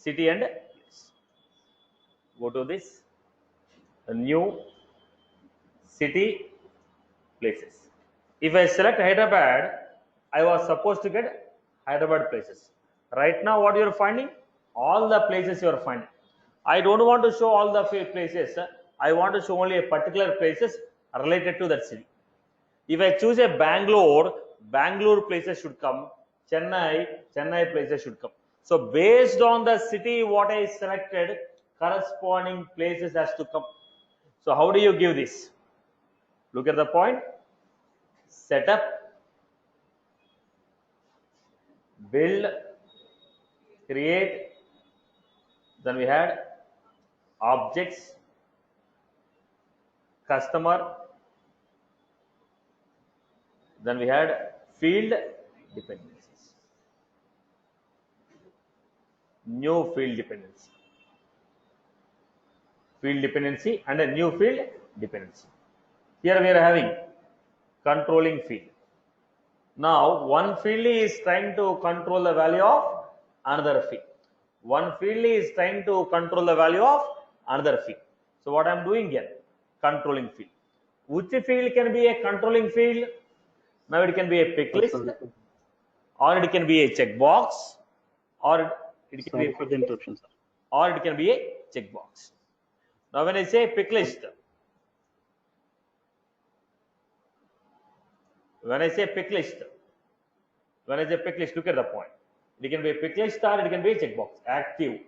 city and place. Go to this new city places. If I select Hyderabad, I was supposed to get Hyderabad places. Right now what you are finding? All the places you are finding. I don't want to show all the places. I want to show only a particular places related to that city. If I choose a Bangalore, Bangalore places should come. Chennai, Chennai places should come. So based on the city what I selected, corresponding places has to come. So how do you give this? Look at the point. Setup, build, create. Then we had objects, customer. Then we had field dependencies. New field dependency. Field dependency and a new field dependency. Here we are having controlling field. Now one field is trying to control the value of another field. One field is trying to control the value of another field. So what I am doing here? Controlling field. Which field can be a controlling field? Now it can be a pick list, or it can be a checkbox, or it can be a pick list, or it can be a checkbox. Now when I say pick list, when I say pick list, look at the point. It can be a pick list or it can be a checkbox. Active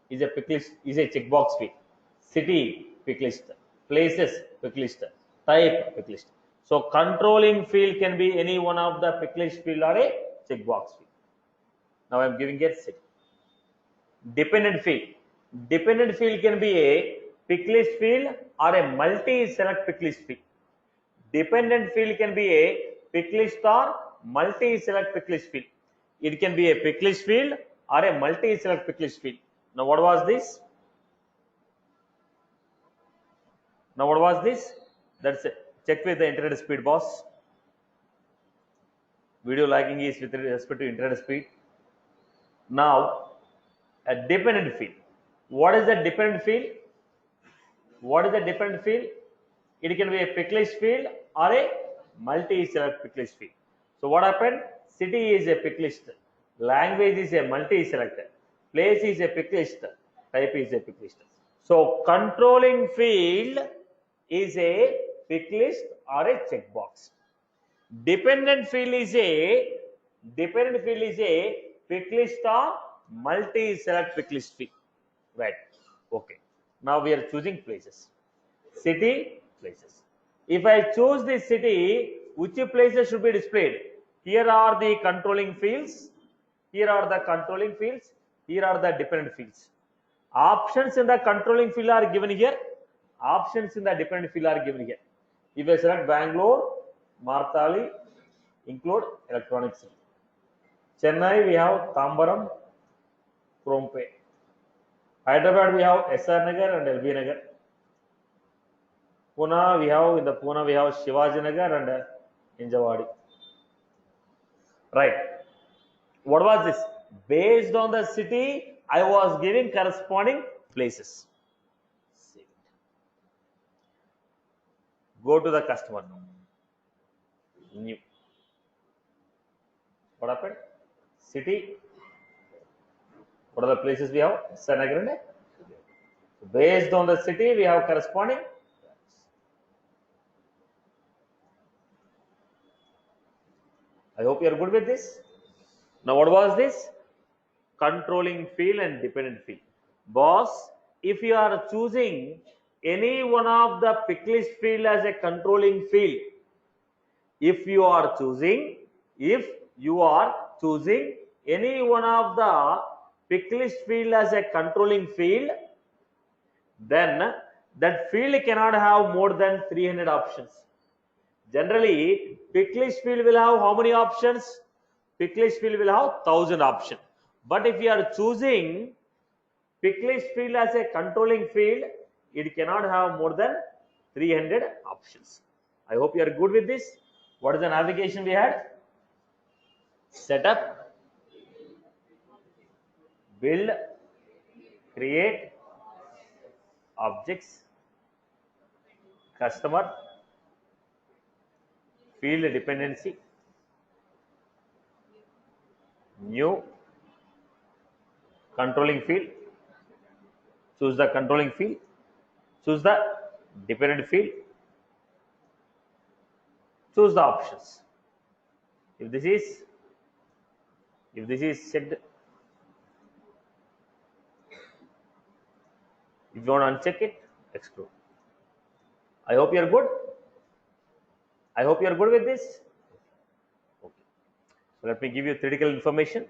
is a pick list, is a checkbox field. City, pick list. Places, pick list. Type, pick list. So controlling field can be any one of the pick list field or a checkbox field. Now I am giving a city. Dependent field. Dependent field can be a pick list field or a multi-select pick list field. Dependent field can be a pick list or multi-select pick list field. It can be a pick list field or a multi-select pick list field. Now what was this? That's it. Check with the internet speed, boss. Video lagging is with respect to internet speed. Now a dependent field. What is the dependent field? It can be a pick list field or a multi-select pick list field. So what happened? City is a pick list, language is a multi-select, place is a pick list, type is a pick list. So controlling field is a pick list or a checkbox. Dependent field is a pick list or multi-select pick list field. Right. Okay. Now we are choosing places. City, places. If I choose the city, which places should be displayed? Here are the controlling fields. Here are the dependent fields. Options in the controlling field are given here. Options in the dependent field are given here. If I select Bangalore, Marthali, include electronics. Chennai, we have Tambaram, Krompe. Hyderabad, we have SR Nagar and LB Nagar. Pune, we have Shivaji Nagar and Hinjawadi. Right. What was this? Based on the city, I was giving corresponding places. Go to the customer now. New. What happened? City. What are the places we have? Sanagar. Based on the city, we have corresponding. I hope you are good with this. Now what was this? Controlling field and dependent field. Boss, if you are choosing any one of the pick list field as a controlling field, if you are choosing any one of the pick list field as a controlling field, then that field cannot have more than 300 options. Generally, pick list field will have how many options? Pick list field will have 1000 options. But if you are choosing pick list field as a controlling field, it cannot have more than 300 options. I hope you are good with this. What is the navigation we had? Setup, build, create objects, customer, field dependency, new controlling field, choose the controlling field, choose the dependent field, choose the options. If this is checked, if you want to uncheck it, exclude. I hope you are good. I hope you are good with this. Okay. So let me give you theoretical information.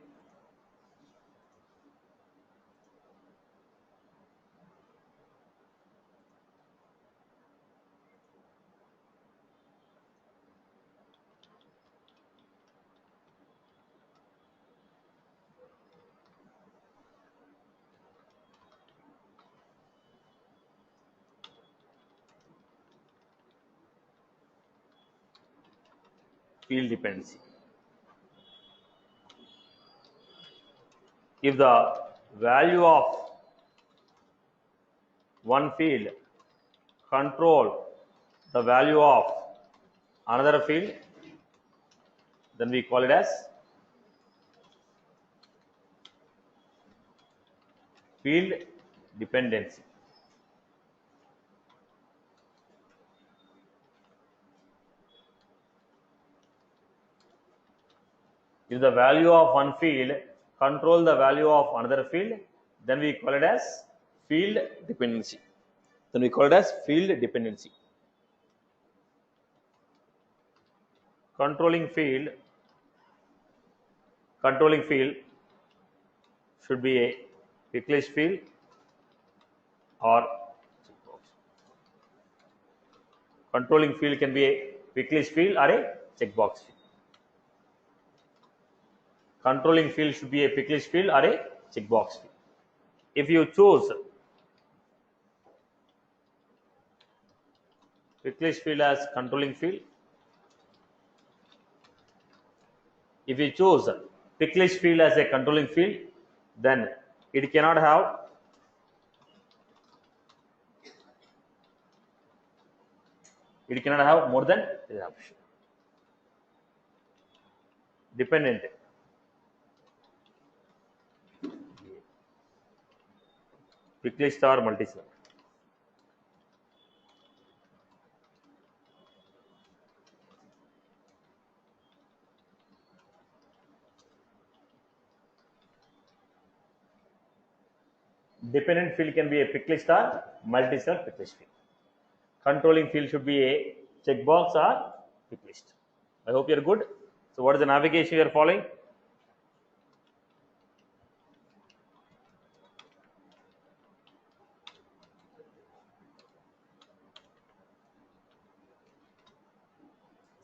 Field dependency. If the value of one field control the value of another field, then we call it as field dependency. If the value of one field control the value of another field, then we call it as field dependency. Then we call it as field dependency. Controlling field should be a pick list field or checkbox. Controlling field can be a pick list field or a checkbox field. Controlling field should be a pick list field or a checkbox field. If you choose pick list field as controlling field, if you choose pick list field as a controlling field, then it cannot have more than an option. Dependent. Pick list or multi-select. Dependent field can be a pick list or multi-select pick list field. Controlling field should be a checkbox or pick list. I hope you are good. So what is the navigation you are following?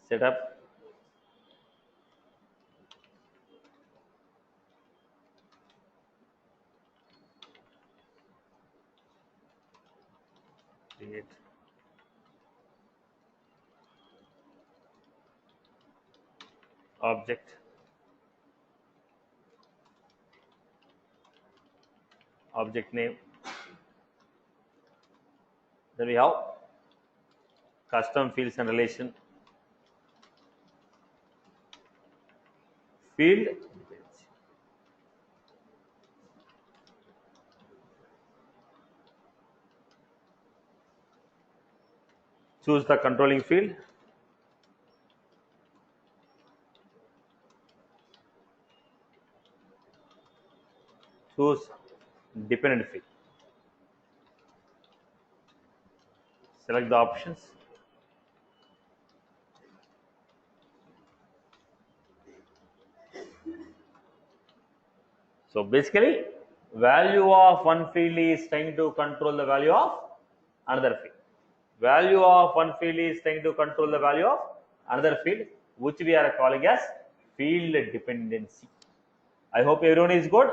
Setup. Create. Object. Object name. Then we have custom fields and relation. Field dependency. Choose the controlling field. Choose dependent field. Select the options. So basically, value of one field is trying to control the value of another field. Value of one field is trying to control the value of another field, which we are calling as field dependency. I hope everyone is good.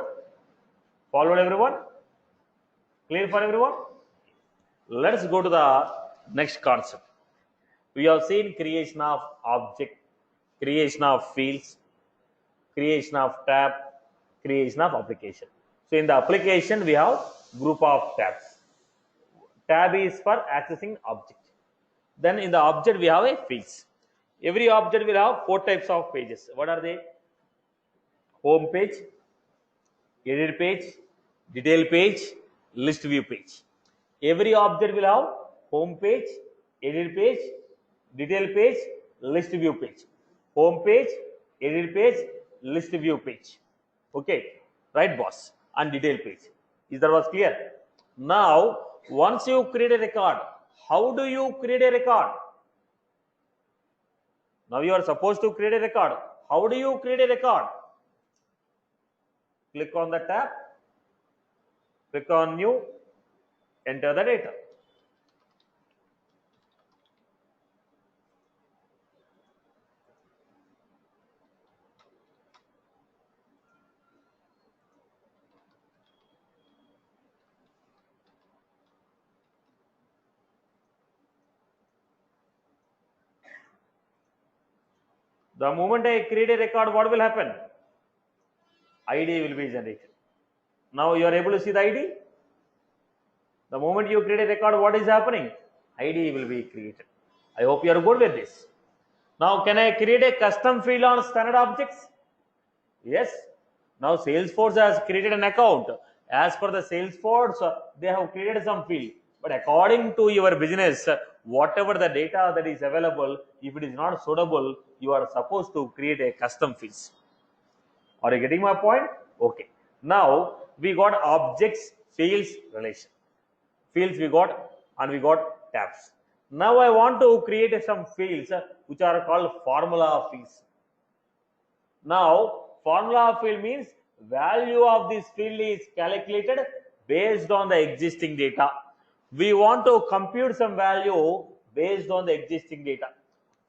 Followed everyone? Clear for everyone? Let's go to the next concept. We have seen creation of object, creation of fields, creation of tab, creation of application. So in the application we have group of tabs. Tab is for accessing object. Then in the object we have a fields. Every object will have 4 types of pages. What are they? Home page, edit page, detail page, list view page. Every object will have home page, edit page, detail page, list view page. Home page, edit page, list view page. Okay, right, boss? And detail page. Is that was clear? Now, once you create a record, how do you create a record? Now you are supposed to create a record. How do you create a record? Click on the tab, click on new, enter the data. The moment I create a record, what will happen? ID will be generated. Now you are able to see the ID. The moment you create a record, what is happening? ID will be created. I hope you are good with this. Now, can I create a custom field on standard objects? Yes. Now, Salesforce has created an account. As per the Salesforce, they have created some field. But according to your business, whatever the data that is available, if it is not suitable, you are supposed to create a custom fields. Are you getting my point? Okay. Now, we got objects, fields, relation. Fields we got, and we got tabs. Now I want to create some fields which are called formula fields. Now formula field means value of this field is calculated based on the existing data. We want to compute some value based on the existing data.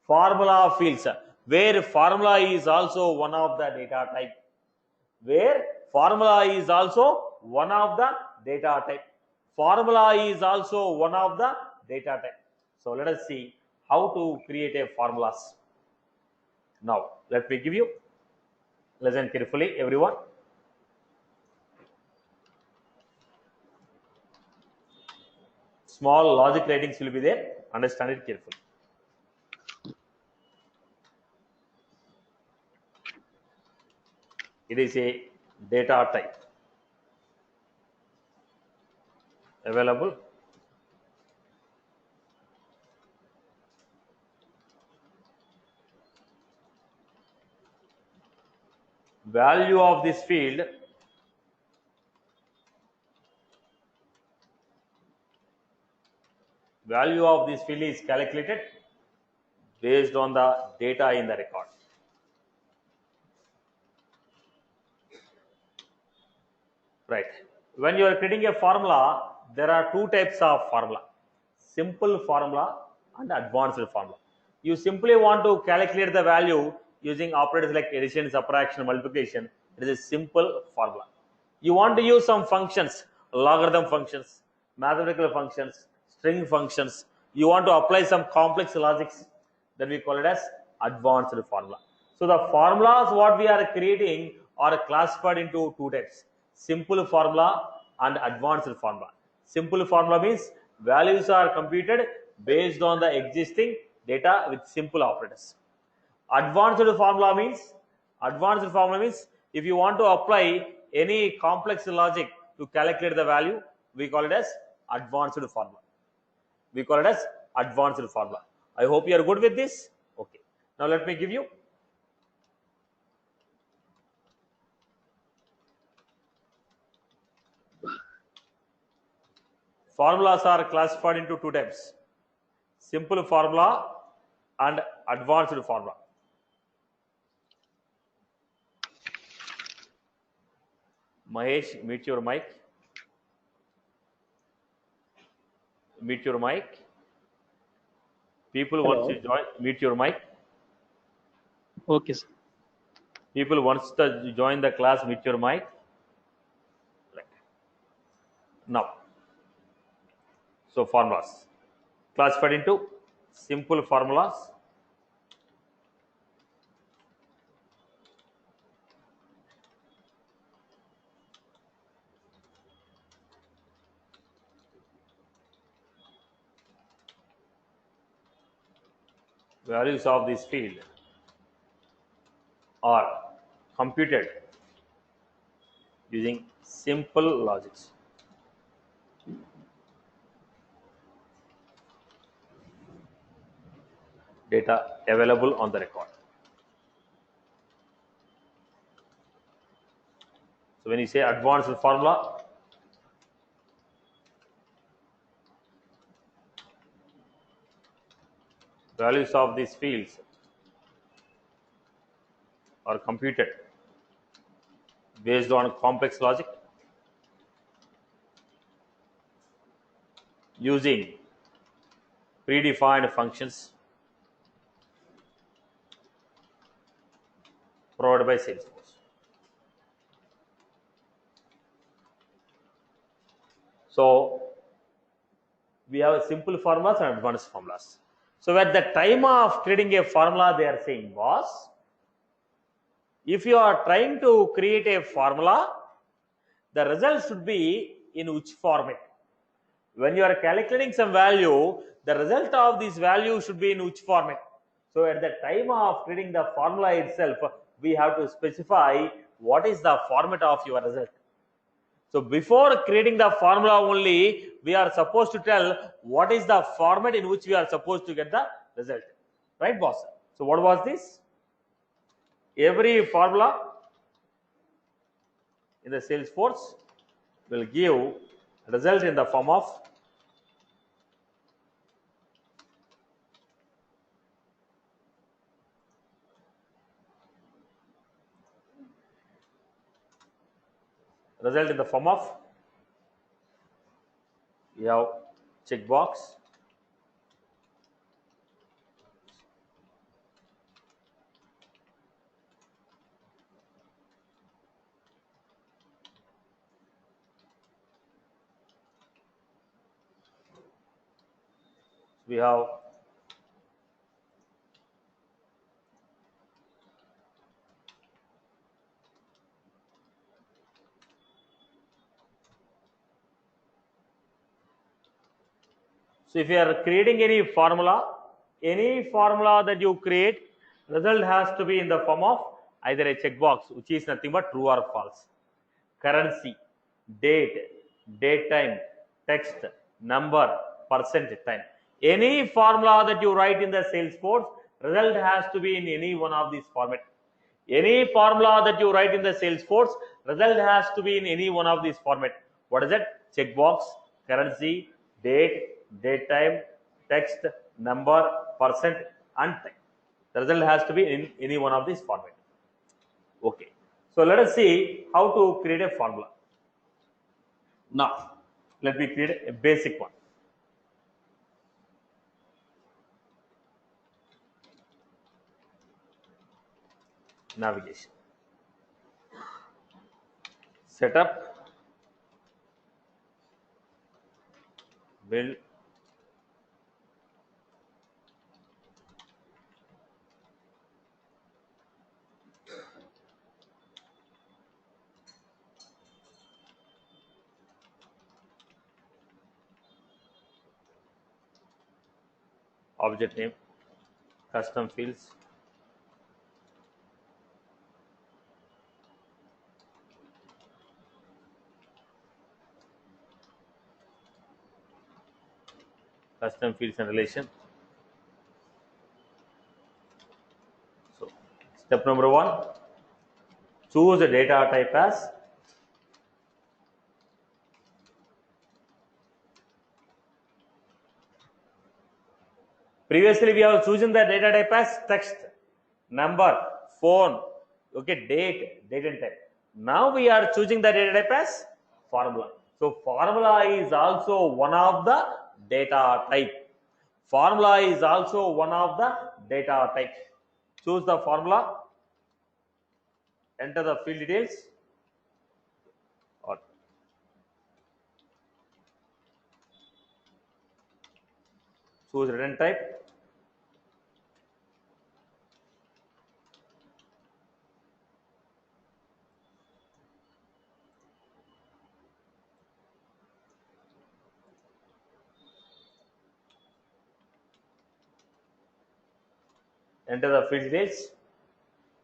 Formula fields, where formula is also one of the data type. Where formula is also one of the data type. Formula is also one of the data type. So let us see how to create a formulas. Now let me give you, listen carefully everyone. Small logic writings will be there, understand it carefully. It is a data type available. Value of this field is calculated based on the data in the record. Right. When you are creating a formula, there are 2 types of formula: simple formula and advanced formula. You simply want to calculate the value using operators like addition, subtraction, multiplication. It is a simple formula. You want to use some functions, logarithm functions, mathematical functions, string functions. You want to apply some complex logics, then we call it as advanced formula. So the formulas what we are creating are classified into 2 types: simple formula and advanced formula. Simple formula means values are computed based on the existing data with simple operators. Advanced formula means if you want to apply any complex logic to calculate the value, we call it as advanced formula. I hope you are good with this. Okay. Now let me give you. Formulas are classified into 2 types: simple formula and advanced formula. Mahesh, mute your mic. People, Hello. once you join, mute your mic. Okay, sir. People, once to join the class, mute your mic. Right. Now, so formulas classified into simple formulas values of this field are computed using simple logics. Data available on the record. So when you say advanced formula, values of these fields are computed based on complex logic using predefined functions provided by Salesforce. So we have simple formulas and advanced formulas. So at the time of creating a formula, they are saying was, if you are trying to create a formula, the result should be in which format. When you are calculating some value, the result of this value should be in which format. So at the time of creating the formula itself, we have to specify what is the format of your result. So before creating the formula only, we are supposed to tell what is the format in which we are supposed to get the result. Right, boss? So what was this? Every formula in the Salesforce will give result in the form of you have checkbox, we have so if you are creating any formula that you create, result has to be in the form of either a checkbox, which is nothing but true or false, currency, date time, text, number, percent, time. Any formula that you write in the Salesforce, result has to be in any one of these formats. Any formula that you write in the Salesforce, result has to be in any one of these formats. What is it? Checkbox, currency, date time, text, number, percent, and time. The result has to be in any one of these formats. Okay. So let us see how to create a formula. Now, let me create a basic one. Navigation. Setup. Build. Object name. Custom fields. Custom fields and relation. So, step number 1, choose the data type as previously we have chosen the data type as text, number, phone, okay, date and time. Now we are choosing the data type as formula. So formula is also one of the data type. Formula is also one of the data type. Choose the formula, enter the field details, or choose return type. enter the field details,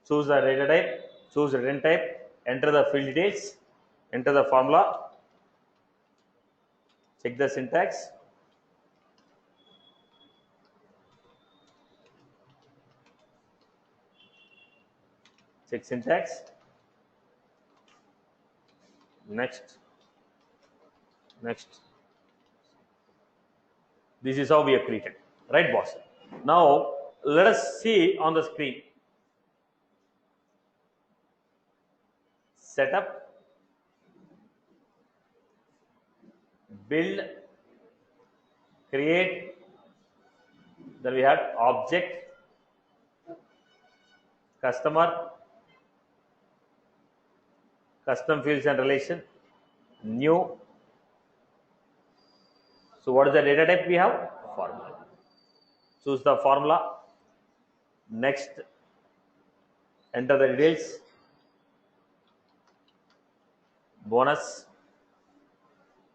choose the data type, choose return type, enter the field details, enter the formula, check the syntax, check syntax, next, next. This is how we have created, right, boss? Now let us see on the screen. Setup, build, create. Then we have object, customer, custom fields and relation, new. So what is the data type we have? Formula. Choose the formula. Next, enter the details. Bonus.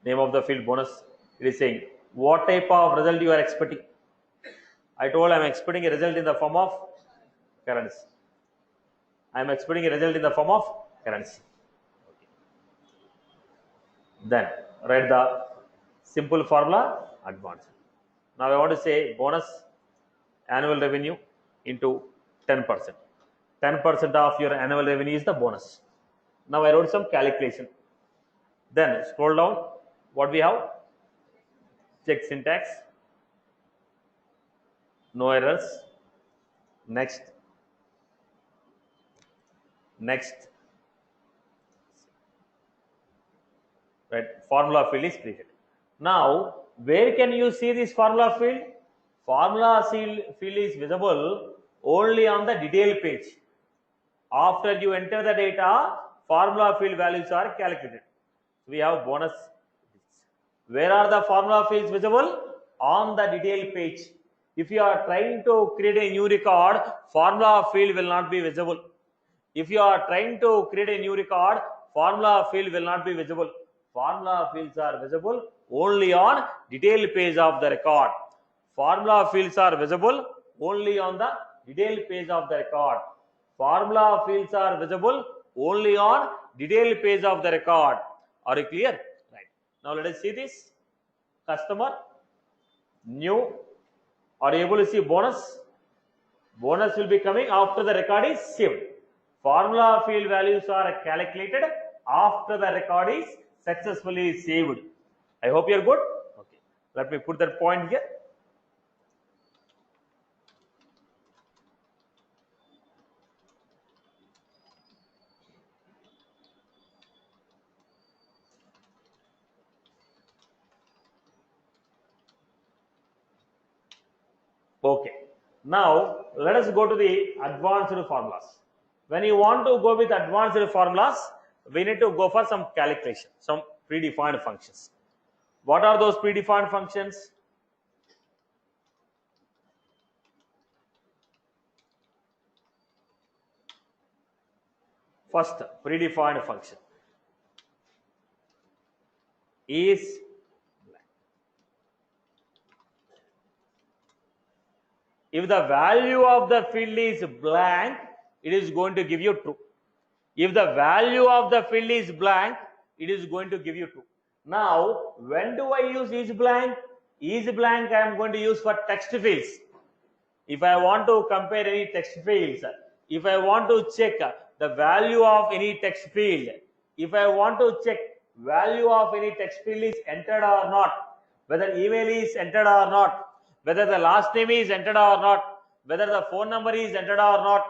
Name of the field bonus. It is saying what type of result you are expecting. I told I am expecting a result in the form of currency. I am expecting a result in the form of currency. Okay. Then write the simple formula advanced. Now I want to say bonus annual revenue into 10%. 10% of your annual revenue is the bonus. Now I wrote some calculation. Then scroll down. What we have? Check syntax. No errors. Next. Next. Right. Formula field is created. Now, where can you see this formula field? Formula field is visible only on the detail page. After you enter the data, formula field values are calculated. We have bonus. Where are the formula fields visible? On the detail page. If you are trying to create a new record, formula field will not be visible. If you are trying to create a new record, formula field will not be visible. Formula fields are visible only on detail page of the record. Formula fields are visible only on the detail page of the record. Formula fields are visible only on detail page of the record. Are you clear? Right. Now let us see this. Customer, new. Are you able to see bonus? Bonus will be coming after the record is saved. Formula field values are calculated after the record is successfully saved. I hope you are good. Okay. Let me put that point here. Okay. Now let us go to the advanced formulas. When you want to go with advanced formulas, we need to go for some calculation, some predefined functions. What are those predefined functions? First predefined function is blank. If the value of the field is blank, it is going to give you true. If the value of the field is blank, it is going to give you true. Now, when do I use is blank? Is blank I am going to use for text fields. If I want to compare any text fields, if I want to check the value of any text field, if I want to check value of any text field is entered or not, whether email is entered or not, whether the last name is entered or not, whether the phone number is entered or not,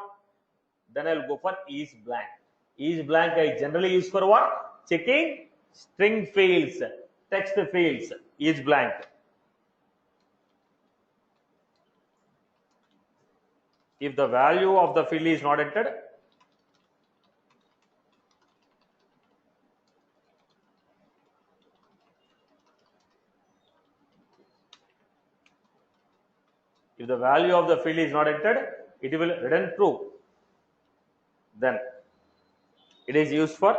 then I will go for is blank. Is blank I generally use for what? Checking string fields, text fields, is blank. If the value of the field is not entered, if the value of the field is not entered, it will return true. Then it is used for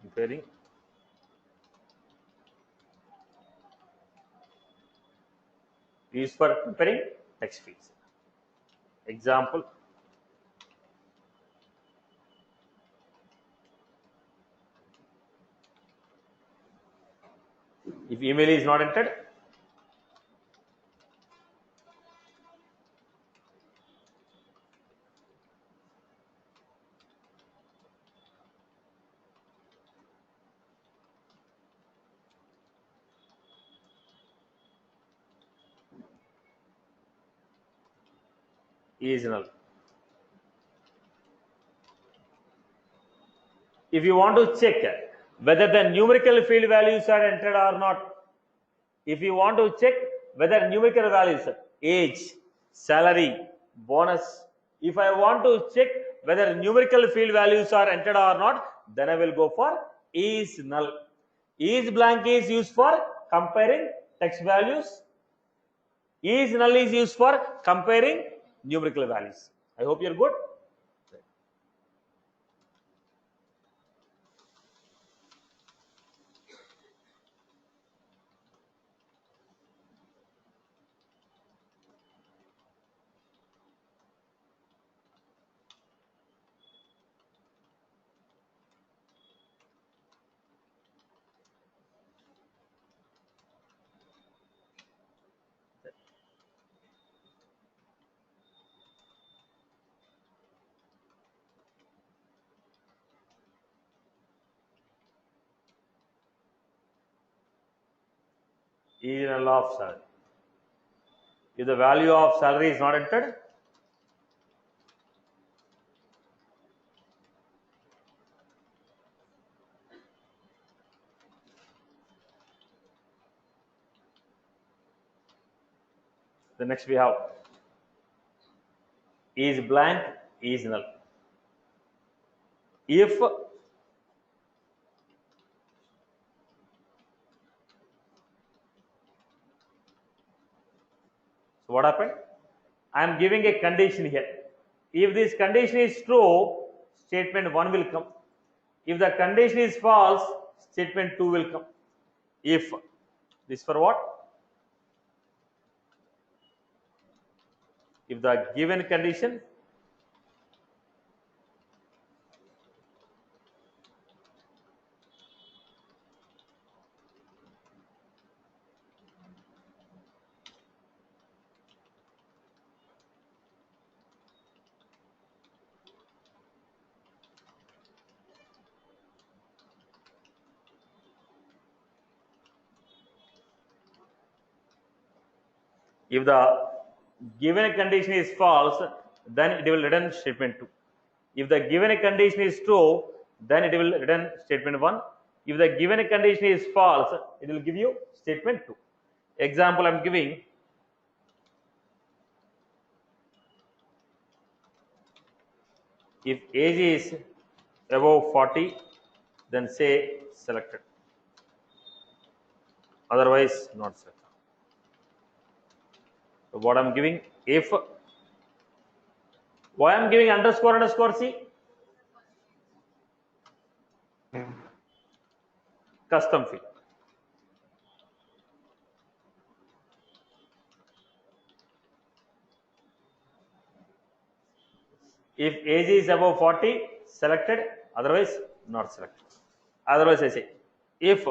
comparing Used for comparing text fields. Example. If email is not entered, is null. If you want to check whether the numerical field values are entered or not, if you want to check whether numerical values, age, salary, bonus, if I want to check whether numerical field values are entered or not, then I will go for is null. Is blank is used for comparing text values. Is null is used for comparing numerical values. I hope you're good. Is null of salary. If the value of salary is not entered, the next we have is blank is null. If so what happened? I am giving a condition here. If this condition is true, statement 1 will come. If the condition is false, statement 2 will come. If this for what? If the given condition if the given condition is false, then it will return statement 2. If the given condition is true, then it will return statement 1. If the given condition is false, it will give you statement 2. Example I am giving. If age is above 40, then say selected. Otherwise, not selected. So what I am giving, if, why I am giving underscore C? Custom field. If age is above 40, selected, otherwise not selected. Otherwise I say, if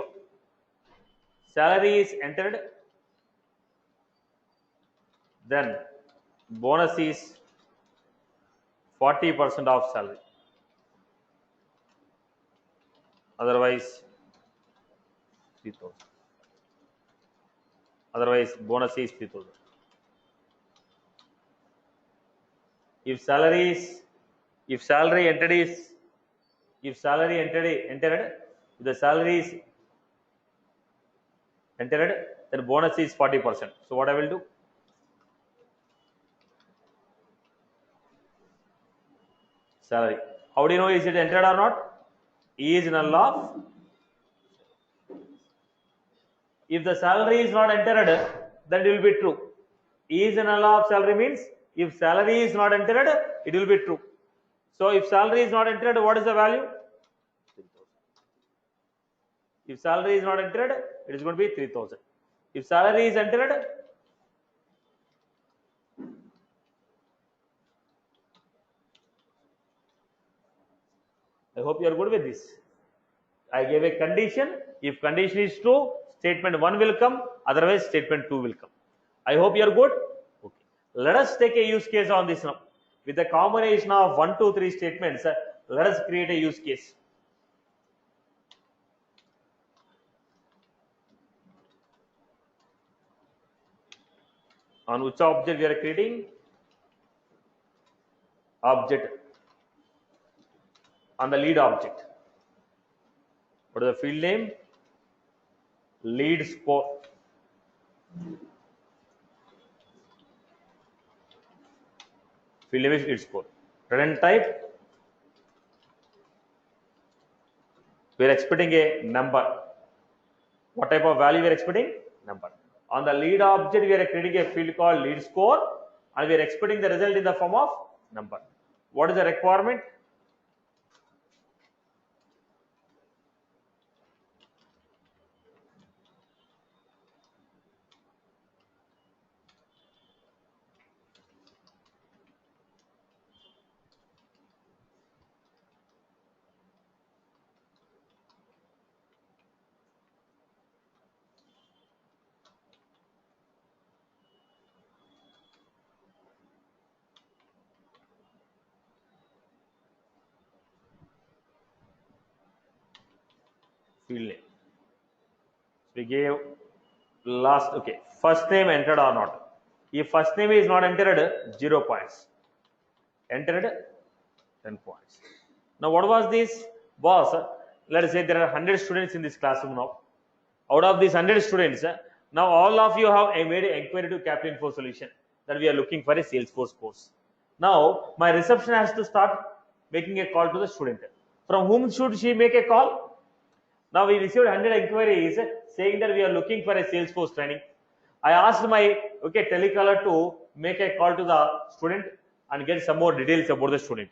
salary is entered, then bonus is 40% of salary. Otherwise 3,000. Otherwise bonus is 3,000. If salary entered, if the salary is entered, then bonus is 40%. So what I will do? Salary. How do you know is it entered or not? Is null of. If the salary is not entered, then it will be true. Is null of salary means if salary is not entered, it will be true. So if salary is not entered, what is the value? 3,000. If salary is not entered, it is going to be 3,000. If salary is entered, I hope you are good with this. I gave a condition. If condition is true, statement 1 will come, otherwise statement 2 will come. I hope you are good. Okay. Let us take a use case on this now. With the combination of 1, 2, 3 statements, let us create a use case. On which object we are creating? Object. On the lead object. What is the field name? Lead score. Field name is lead score. Return type. We are expecting a number. What type of value we are expecting? Number. On the lead object, we are creating a field called lead score, and we are expecting the result in the form of number. What is the requirement? Field name. We gave last, okay, first name entered or not. If first name is not entered, 0 points. Entered, 10 points. Now what was this? Was, let us say there are 100 students in this classroom now. Out of these 100 students, now all of you have made an inquiry to Capital Info Solution that we are looking for a Salesforce course. Now my reception has to start making a call to the student. From whom should she make a call? Now we received 100 inquiries saying that we are looking for a Salesforce training. I asked my telecaller to make a call to the student and get some more details about the student.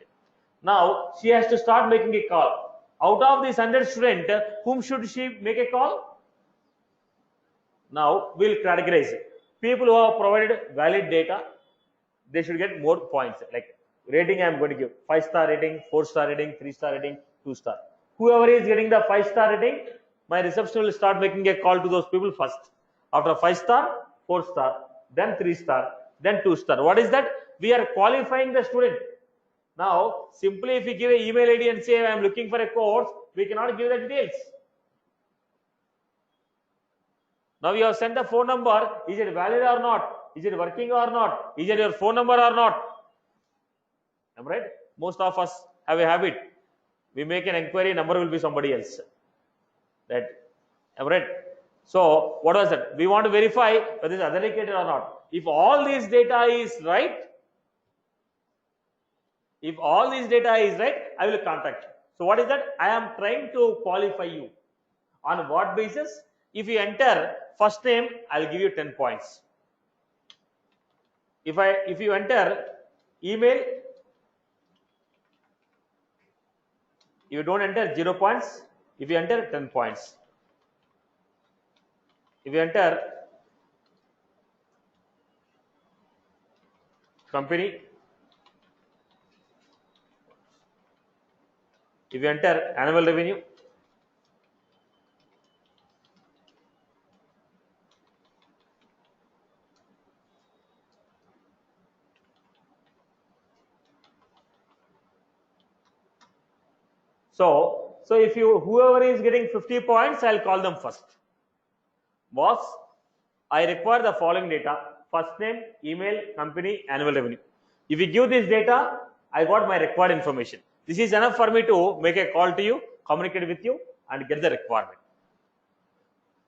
Now she has to start making a call. Out of these 100 students, whom should she make a call? Now we'll categorize people who have provided valid data. They should get more points. Like rating, I am going to give 5-star rating, 4-star rating, 3-star rating, 2-star. Whoever is getting the 5-star rating, my reception will start making a call to those people first. After 5-star, 4-star, then 3-star, then 2-star. What is that? We are qualifying the student. Now, simply if we give an email ID and say I am looking for a course, we cannot give the details. Now you have sent the phone number. Is it valid or not? Is it working or not? Is it your phone number or not? Am I right? Most of us have a habit. We make an inquiry, number will be somebody else. Right? Am I right? So what was that? We want to verify whether it is authenticated or not. If all this data is right, I will contact you. So what is that? I am trying to qualify you. On what basis? If you enter first name, I will give you 10 points. If you enter email, if you don't enter, 0 points. If you enter, 10 points. If you enter company, if you enter annual revenue, so if whoever is getting 50 points, I'll call them first. Boss, I require the following data: first name, email, company, annual revenue. If you give this data, I got my required information. This is enough for me to make a call to you, communicate with you, and get the requirement.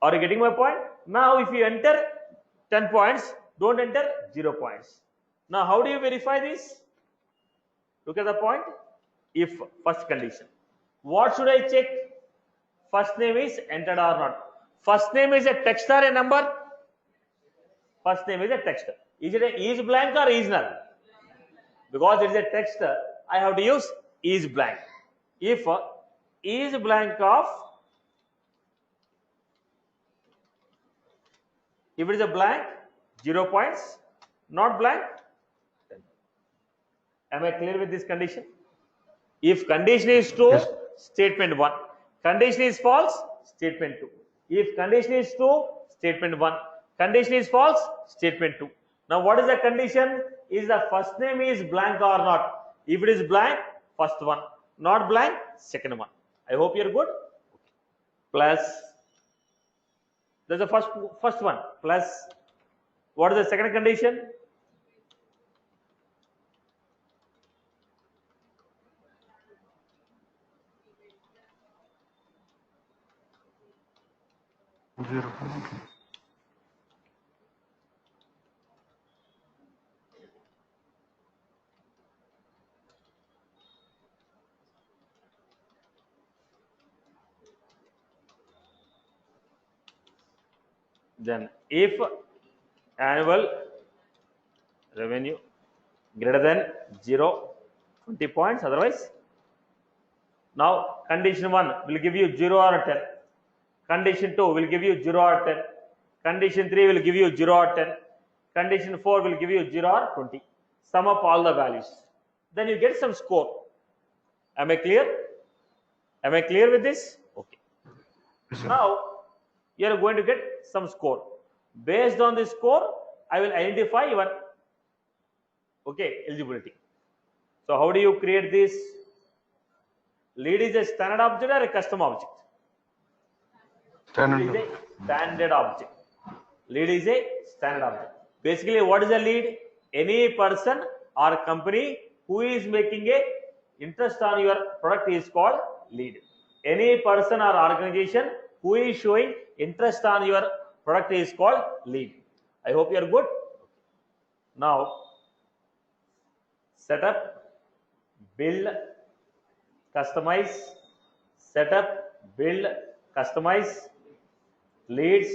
Are you getting my point? Now, if you enter 10 points, don't enter 0 points. Now, how do you verify this? Look at the point. If first condition. What should I check? First name is entered or not. First name is a text or a number? First name is a text. Is it a is blank or is null? Because it is a text, I have to use is blank. If is blank of, if it is a blank, 0 points. Not blank, 10. Am I clear with this condition? If condition is true, Yes. statement 1. Condition is false, statement 2. If condition is true, statement 1. Condition is false, statement 2. Now what is the condition? Is the first name is blank or not? If it is blank, first one. Not blank, second one. I hope you're good. Plus, that's the first one. Plus, what is the second condition? Zero. Then if annual revenue greater than 0, 20 points, otherwise. Now condition 1 will give you 0 or 10. Condition 2 will give you 0 or 10. Condition 3 will give you 0 or 10. Condition 4 will give you 0 or 20. Sum up all the values. Then you get some score. Am I clear? Am I clear with this? Okay. Yes, sir. Now you are going to get some score. Based on this score, I will identify your eligibility. So how do you create this? Lead is a standard object or a custom object? Standard. Lead is a standard object. Lead is a standard object. Basically, what is a lead? Any person or company who is making a interest on your product is called lead. Any person or organization who is showing interest on your product is called lead. I hope you are good. Now, set up, build, customize, set up, build, customize, leads.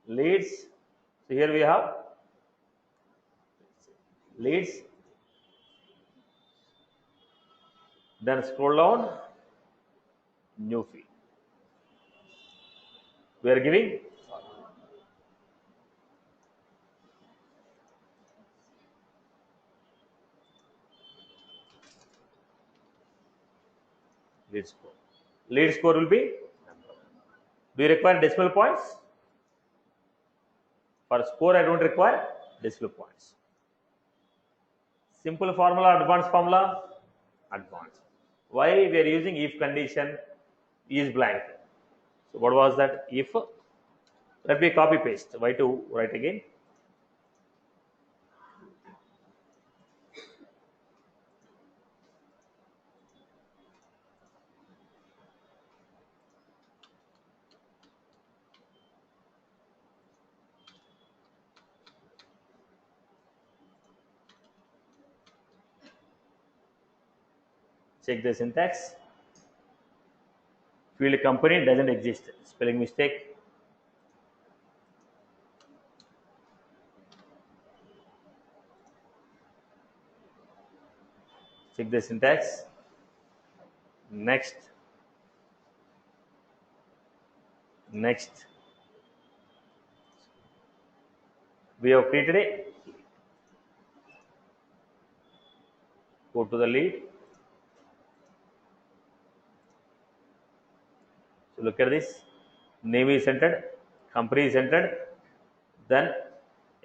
So here we have leads. Then scroll down, new field. We are giving lead score. Lead score will be, do you require decimal points? For score, I don't require decimal points. Simple formula, advanced formula, advanced. Why we are using if condition is blank? So what was that? If, let me copy paste. Why to write again? Check the syntax. Field company doesn't exist. Spelling mistake. Check the syntax. Next. We have created a, go to the lead. So look at this. Name is entered, company is entered, then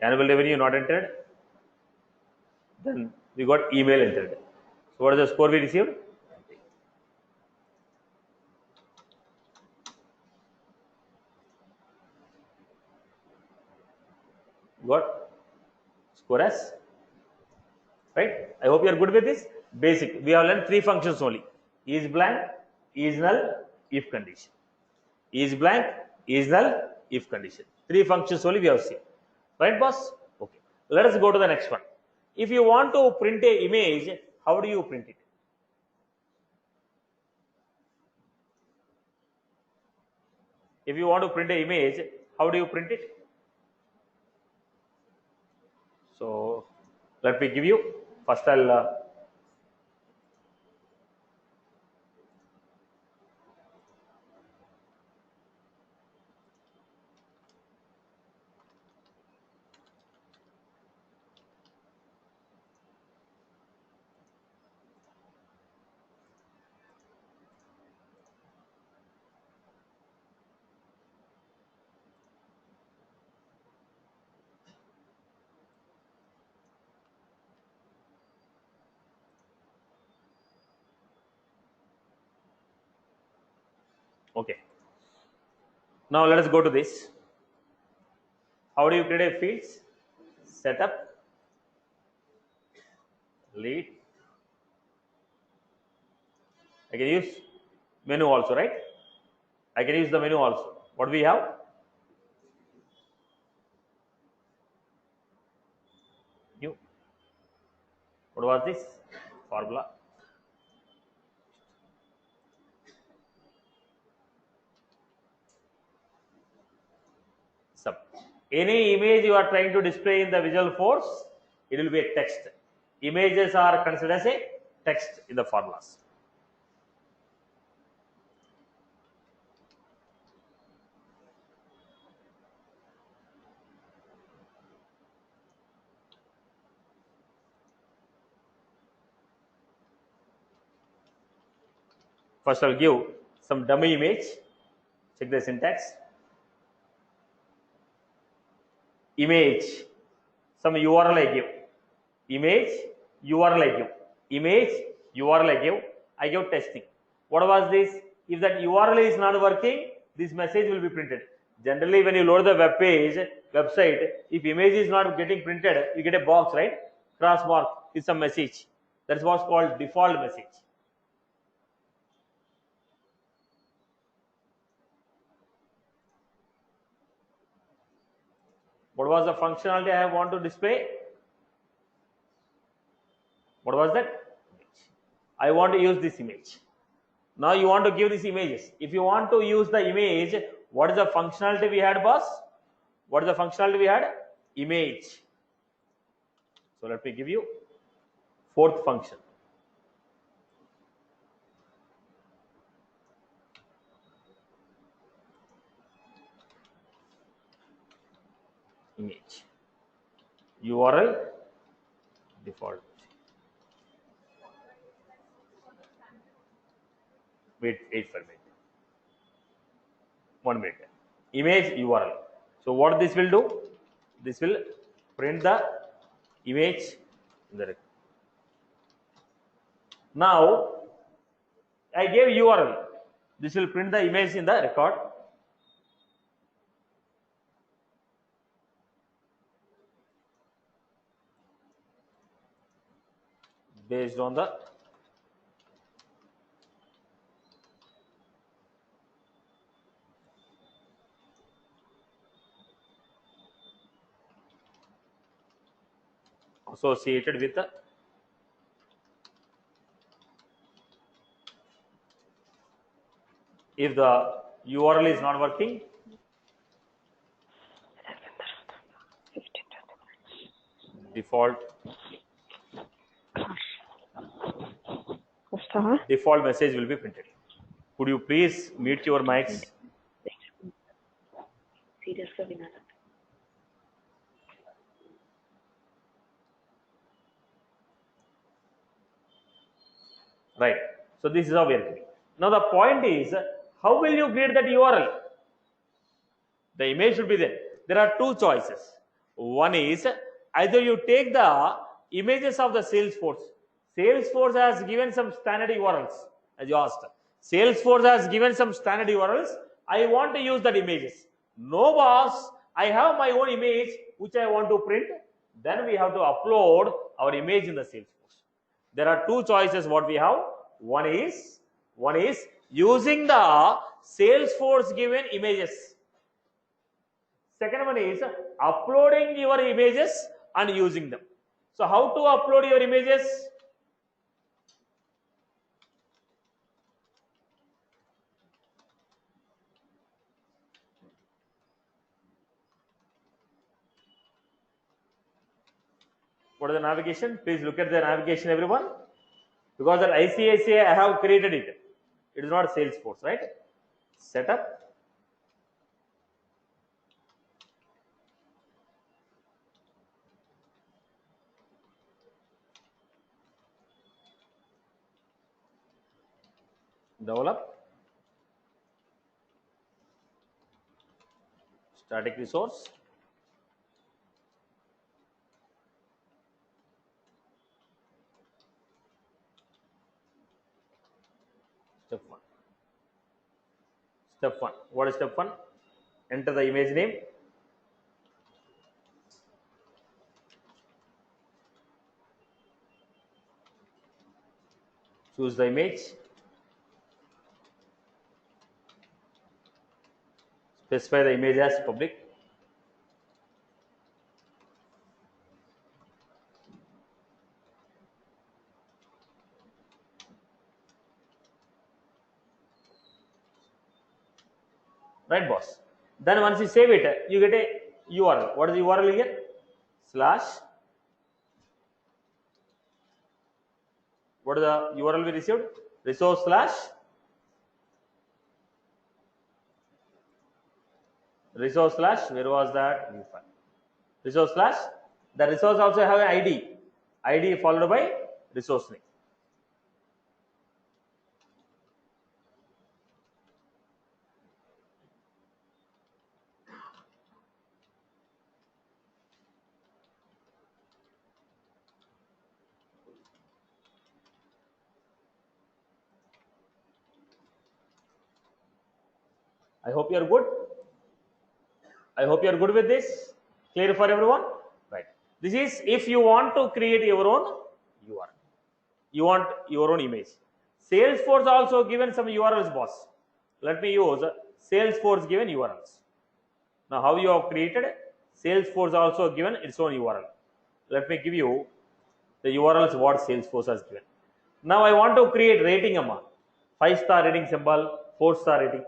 annual revenue not entered, then we got email entered. So what is the score we received? Got score as, right? I hope you are good with this. Basic. We have learned 3 functions only. Is blank, is null, if condition. Is blank, is null, if condition. 3 functions only we have seen. Right, boss? Okay. Let us go to the next one. If you want to print a image, how do you print it? If you want to print an image, how do you print it? So let me give you. First, I'll Okay. Now let us go to this. How do you create a fields? Setup, lead. I can use menu also, right? I can use the menu also. What we have? New. What was this? Formula. Sub. Any image you are trying to display in the visual force, it will be a text. Images are considered as a text in the formulas. First, I'll give some dummy image. Check the syntax. Image, some URL I give. Image, URL I give. Image, URL I give. I give testing. What was this? If that URL is not working, this message will be printed. Generally, when you load the web page, website, if image is not getting printed, you get a box, right? Cross mark with some message. That's what's called default message. What was the functionality I want to display? What was that? I want to use this image. Now you want to give these images. If you want to use the image, what is the functionality we had, boss? What is the functionality we had? Image. So let me give you fourth function. Image. URL default. Wait for a minute. 1 minute. Image URL. So what this will do? This will print the image in the record. Now I gave URL. This will print the image in the record. Based on the associated with the if the URL is not working, default message will be printed. Could you please mute your mics? Right. So this is how we are doing. Now the point is, how will you create that URL? The image should be there. There are two choices. One is either you take the images of the Salesforce. Salesforce has given some standard URLs, as you asked. Salesforce has given some standard URLs. I want to use that images. No, boss, I have my own image which I want to print. Then we have to upload our image in the Salesforce. There are two choices what we have. One is using the Salesforce given images. Second one is uploading your images and using them. So how to upload your images? What is the navigation? Please look at the navigation, everyone. Because that ICICI I have created it. It is not Salesforce, right? Setup. Develop. Static resource. Step 1. Step 1. What is step 1? Enter the image name. Choose the image. Specify the image as public. Right, boss? Then once you save it, you get a URL. What is the URL here? Slash. What is the URL we received? Resource slash. Resource slash. Where was that? Resource slash. The resource also have an ID. ID followed by resource name. I hope you are good. I hope you are good with this. Clear for everyone? Right. This is if you want to create your own URL. You want your own image. Salesforce also given some URLs, boss. Let me use Salesforce given URLs. Now, how you have created? Salesforce also given its own URL. Let me give you the URLs what Salesforce has given. Now, I want to create rating amount. 5-star rating symbol, 4-star rating.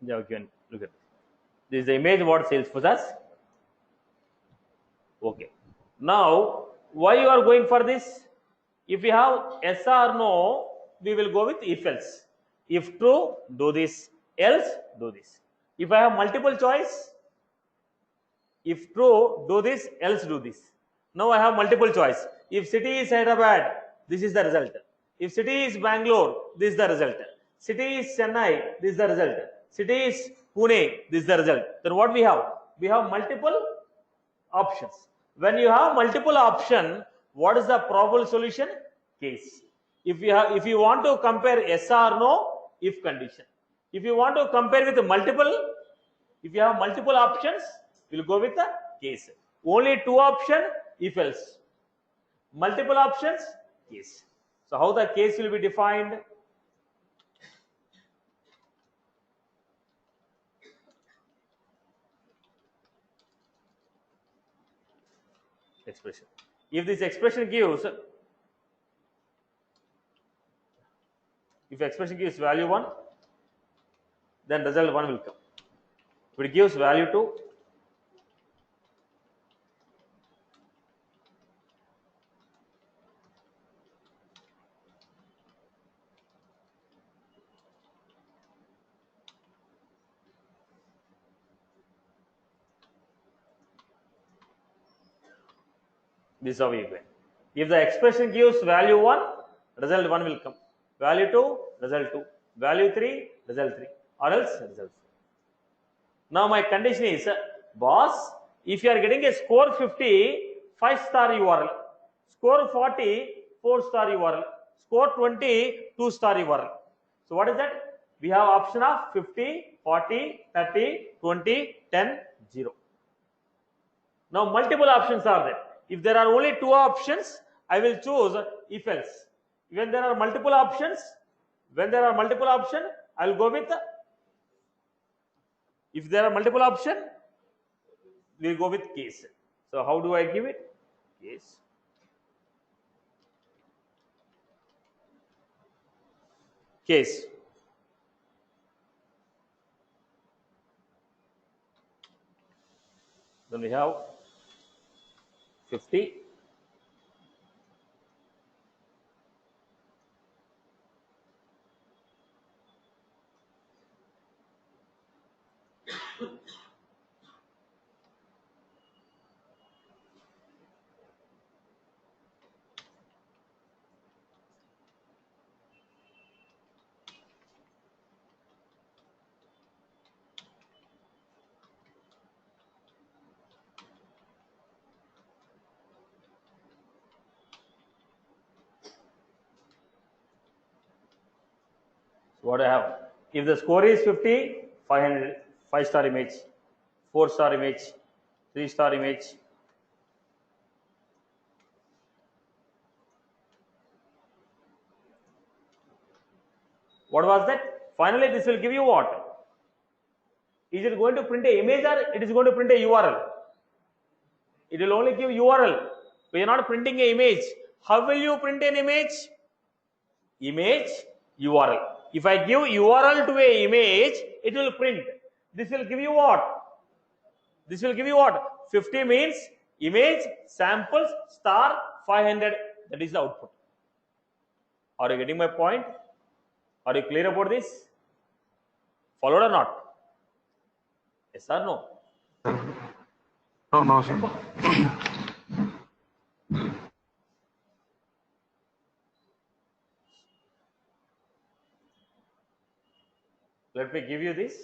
Yeah, you can look at this. This is the image what Salesforce has. Okay. Now, why you are going for this? If you have yes or no, we will go with if else. If true, do this. Else, do this. If I have multiple choice, if true, do this. Else, do this. Now I have multiple choice. If city is Hyderabad, this is the result. If city is Bangalore, this is the result. City is Chennai, this is the result. City is Pune, this is the result. Then what we have? We have multiple options. When you have multiple option, what is the probable solution? Case. If you want to compare yes or no, if condition. If you want to compare with multiple, if you have multiple options, we'll go with the case. Only two option, if else. Multiple options, case. So how the case will be defined? Expression. If this expression gives, if expression gives value 1, then result 1 will come. If it gives value 2, this is how we go. If the expression gives value 1, result 1 will come. Value 2, result 2. Value 3, result 3. Or else result 4. Now my condition is, boss, if you are getting a score 50, 5-star URL. Score 40, 4-star URL. Score 20, 2-star URL. So what is that? We have option of 50, 40, 30, 20, 10, 0. Now multiple options are there. If there are only two options, I will choose if else. When there are multiple options, I will go with if there are multiple options, we will go with case. So how do I give it? Case. Case. Then we have 50. what I have? If the score is 50, 500, 5-star image, 4-star image, 3-star image. What was that? Finally, this will give you what? Is it going to print a image or it is going to print a URL? It will only give URL. We are not printing a image. How will you print an image? Image URL. If I give URL to a image, it will print. This will give you what? This will give you what? 50 means image samples star 500. That is the output. Are you getting my point? Are you clear about this? Followed or not? Yes or no? No, no, sir. Let me give you this.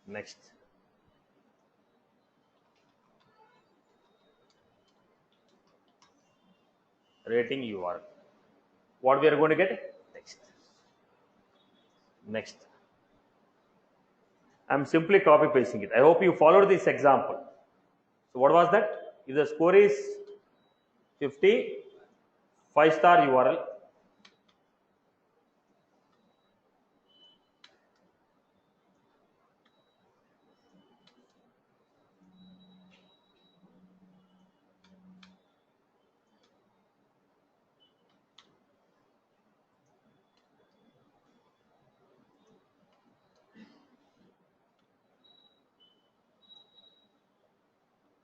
Next. Rating URL. What we are going to get? Next. Next. I'm simply copy pasting it. I hope you followed this example. So what was that? If the score is 50, 5-star URL.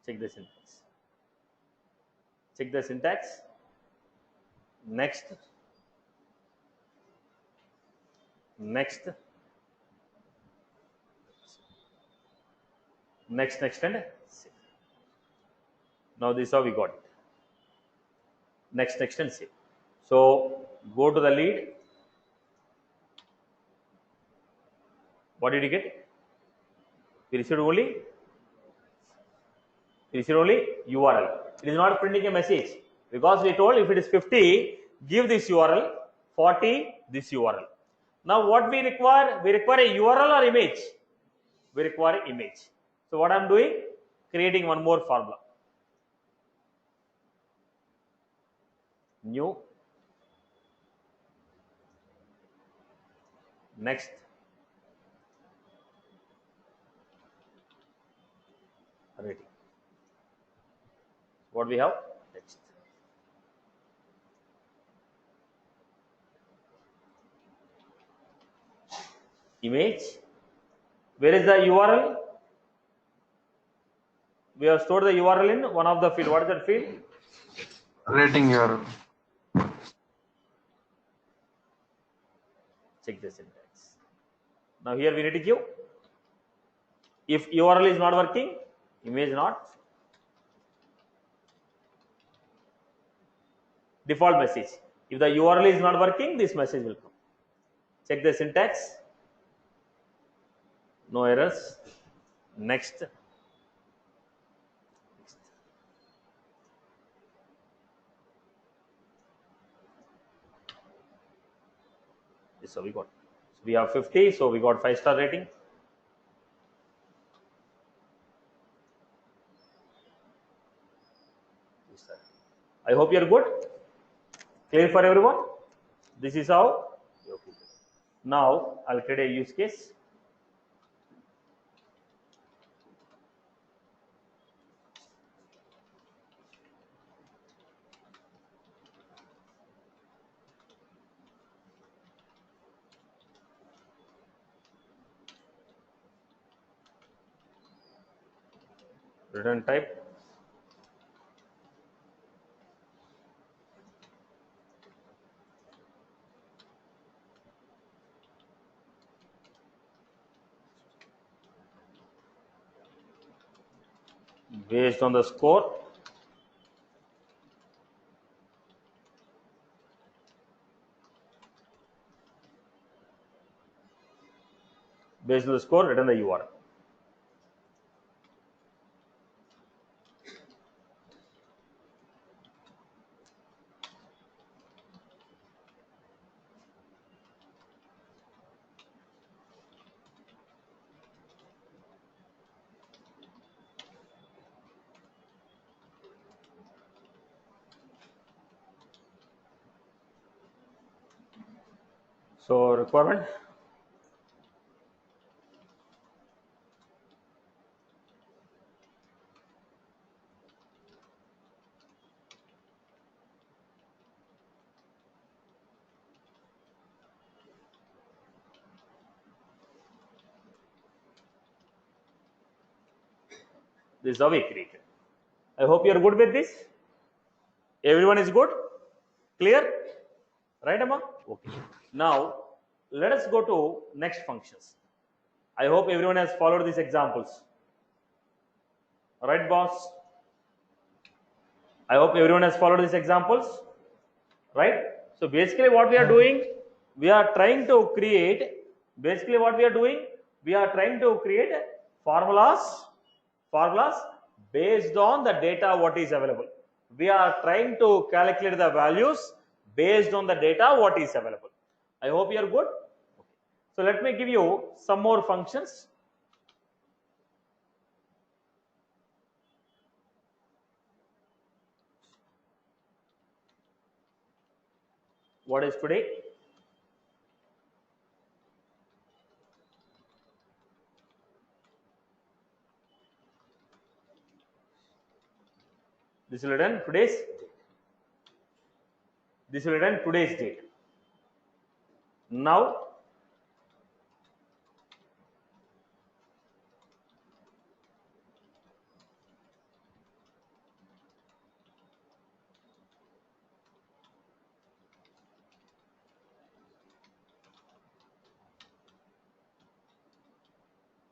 Check the syntax. Check the syntax. Next. Next. Next, next, and save. Now this is how we got it. Next, next, and save. So go to the lead. What did you get? We received only URL. It is not printing a message because we told if it is 50, give this URL, 40, this URL. Now what we require? We require a URL or image? We require image. So what I am doing? Creating one more formula. New. Next. Rating. What we have? Text. Image. Where is the URL? We have stored the URL in one of the field. What is that field? Rating URL. Check the syntax. Now here we need to give. If URL is not working, image not. Default message. If the URL is not working, this message will come. Check the syntax. No errors. Next. This is how we got. So we have 50, so we got 5-star rating. I hope you are good. Clear for everyone? This is how. Now I'll create a use case. Return type. Based on the score. Based on the score, return the URL. So requirement. This is how we created. I hope you are good with this. Everyone is good? Clear? Right, Amma? Okay. Now, let us go to next functions. I hope everyone has followed these examples. Right, boss? I hope everyone has followed these examples. Right? So, basically what we are doing, we are trying to create, formulas based on the data what is available. We are trying to calculate the values based on the data what is available. I hope you are good. Okay. So let me give you some more functions. What is today? This will return today's date. This will return today's date. Now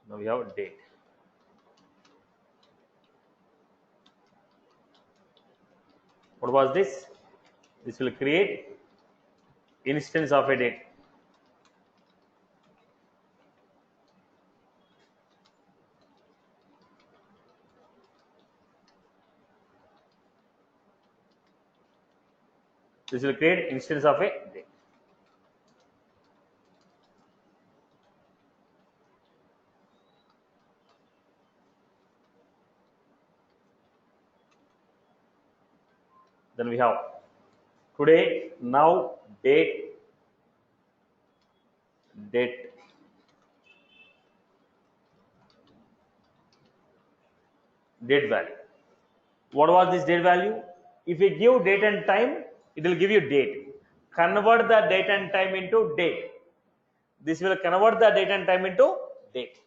we have a date. What was this? This will create instance of a date. This will create instance of a date. Then we have today, now, date, date. Date value. What was this date value? If we give date and time, it will give you date. Convert the date and time into date. This will convert the date and time into date.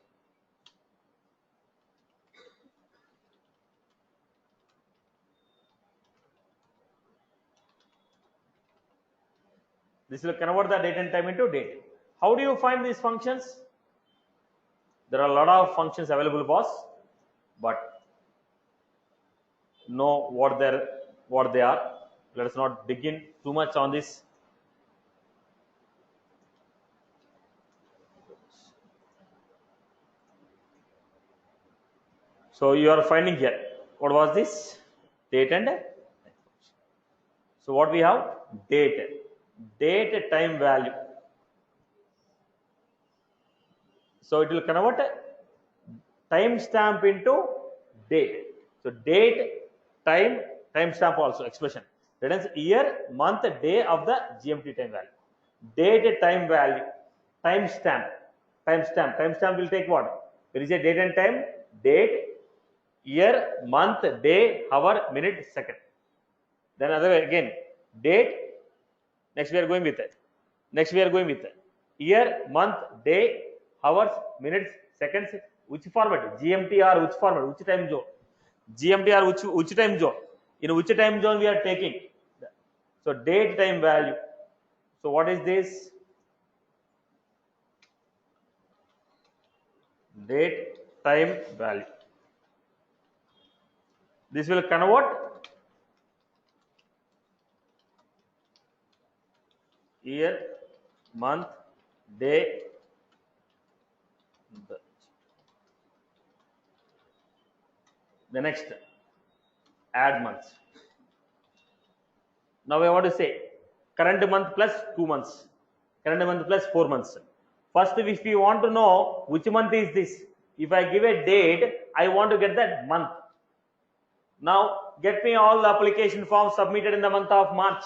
This will convert the date and time into date. How do you find these functions? There are a lot of functions available, boss, but know what they are. Let us not begin too much on this. So you are finding here. What was this? Date and time. So what we have? Date time value. So it will convert timestamp into date. So date, time, timestamp also expression. Returns year, month, day of the GMT time value. Date, time value, timestamp. Timestamp will take what? There is a date and time, date, year, month, day, hour, minute, second. Then other way again, date. Next we are going with it. Year, month, day, hours, minutes, seconds. Which format? GMT or which format? Which time zone? GMT or which time zone? In which time zone we are taking? So date time value. So what is this? Date time value. This will convert year, month, day, The next, add months. Now I want to say current month plus 2 months, current month plus 4 months. First, if you want to know which month is this, if I give a date, I want to get that month. Now get me all the application forms submitted in the month of March.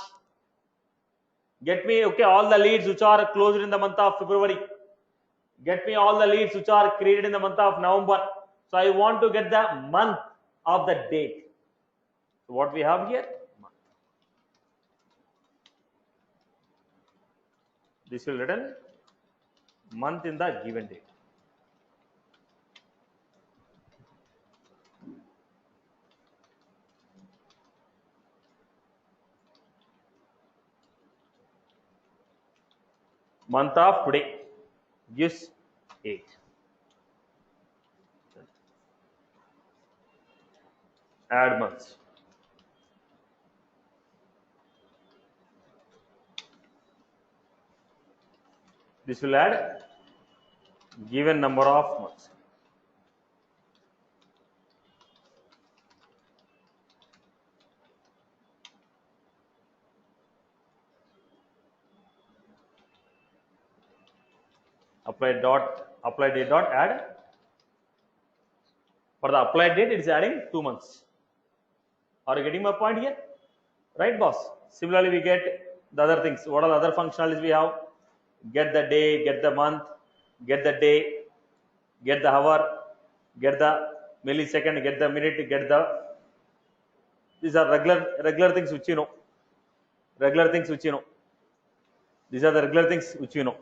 Get me all the leads which are closed in the month of February. Get me all the leads which are created in the month of November. So I want to get the month of the date. So what we have here? Month. This will written month in the given date. Month of today gives 8. Add months. This will add given number of months. Apply date dot add. For the applied date, it is adding 2 months. Are you getting my point here? Right, boss? Similarly, we get the other things. What are the other functionalities we have? Get the day, get the month, get the day, get the hour, get the millisecond, get the minute, get the. These are regular things which you know. Regular things which you know. These are the regular things which you know.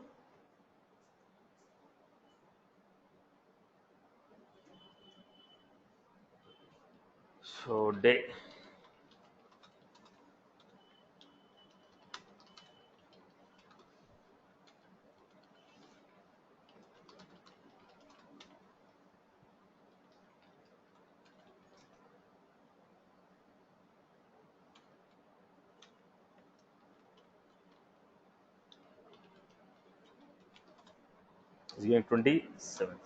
So day. Is given 27th.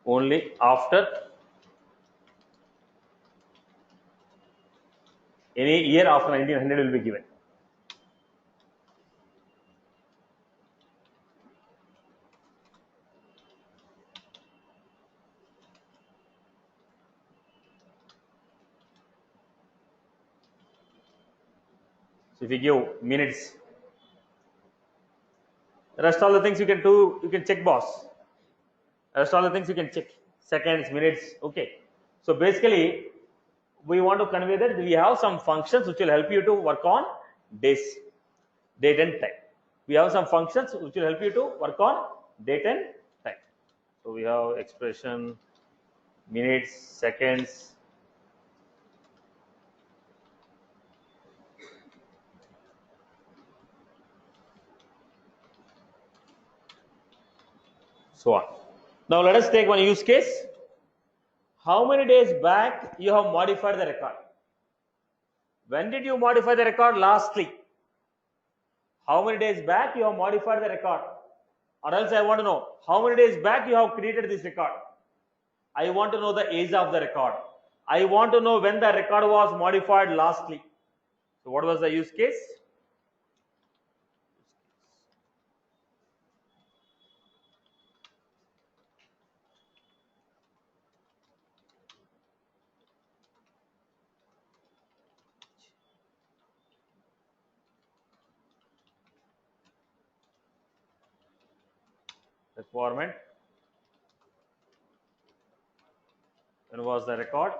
Only after any year after 1900 will be given. So if you give minutes, the rest all the things you can do, you can check, boss. The rest all the things you can check. Seconds, minutes, okay. So basically, we want to convey that we have some functions which will help you to work on days, date and time. We have some functions which will help you to work on date and time. So we have expression, minutes, seconds, so on. Now let us take one use case. How many days back you have modified the record? When did you modify the record lastly? How many days back you have modified the record? Or else I want to know how many days back you have created this record. I want to know the age of the record. I want to know when the record was modified lastly. So what was the use case? Requirement. When was the record?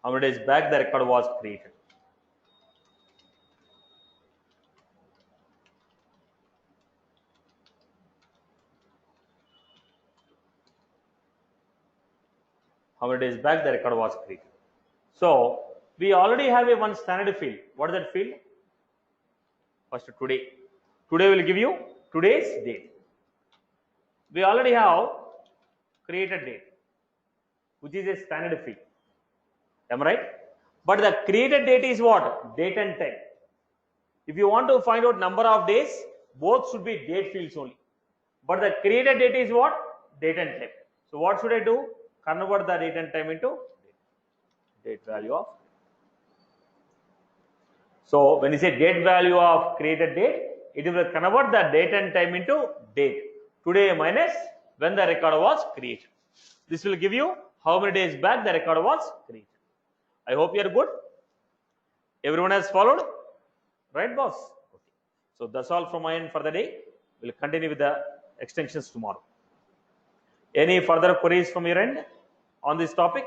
How many days back the record was created? How many days back the record was created? So we already have a one standard field. What is that field? First today. Today will give you today's date. we already have created date, which is a standard field. Am I right? But the created date is what? Date and time. If you want to find out number of days, both should be date fields only. But the created date is what? Date and time. So what should I do? Convert the date and time into date value of. So when you say date value of created date, it will convert the date and time into date. Today minus when the record was created. This will give you how many days back the record was created. I hope you are good. Everyone has followed? Right, boss? Okay. So that's all from my end for the day. We'll continue with the extensions tomorrow. Any further queries from your end on this topic?